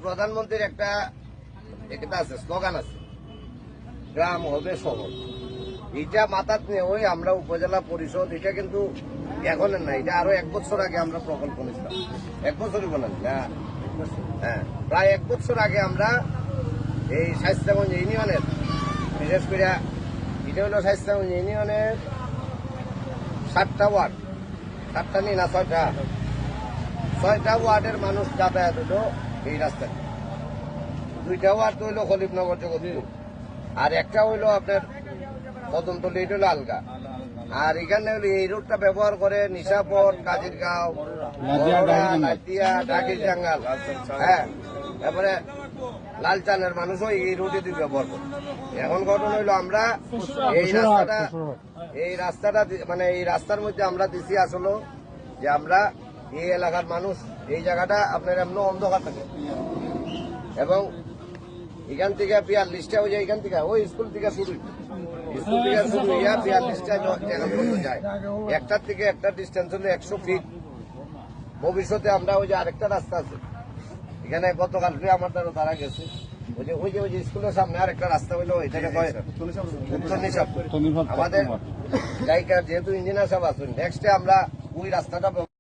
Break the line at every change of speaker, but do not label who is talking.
প্রধানমন্ত্রীর একটা আছে, স্লোগান আছে, গ্রাম হবে শহর। এটা মাথাত নিয়ে ওই আমরা উপজেলা পরিষদ, এটা কিন্তু এখনের না, এটা আরো 1 বছর আগে আমরা প্রকল্প নিয়েছিলাম। 1 বছরই বলেন না, হ্যাঁ, প্রায় 1 বছর আগে আমরা এই স্বাস্থ্যগঞ্জ ইউনিয়নের, বিশেষ করে এটা হলো স্বাস্থ্যগঞ্জ ইউনিয়নের 7টা ওয়ার্ড, 7টা নেই না 6টা ওয়ার্ডের মানুষ যাতায়াত হইল এই রাস্তায়। 2টা ওয়ার্ড হইল খলিফনগর জগৎপুর, আর একটা হইল আপনার কদমতলী, এটা হইল আলগা। আর এখানে হইল এই রোডটা ব্যবহার করে নিশাপট, কাজিরগাঁও, নাতিয়া, ডাকির জাঙ্গাল, হ্যাঁ, তারপরে লালচানের মানুষও এই রোডে দিয়ে ব্যবহার করে। এখন ঘটনা হইলো আমরা এই রাস্তাটা মানে এই রাস্তার মধ্যে আমরা দিছি আসলে যে আমরা এই এলাকার মানুষ এই জায়গাটা আপনার এমন অন্ধকার থাকে, এবং এখান থেকে 42টা ওই যে এখান থেকে ওই স্কুল থেকে শুরু হইয়া 42টা যায়। একটার থেকে একটা ডিস্টেন্স হলে 100 ফিট। ভবিষ্যতে আমরা ওই যে আরেকটা রাস্তা আছে এখানে, গতকাল আমার দ্বারা তারা গেছে, ওই যে স্কুলের সামনে আরেকটা রাস্তা হইলো, এটাকে আমাদের জায়গা যেহেতু ইঞ্জিনিয়ার সাহেব আছেন, নেক্সটে আমরা ওই রাস্তাটা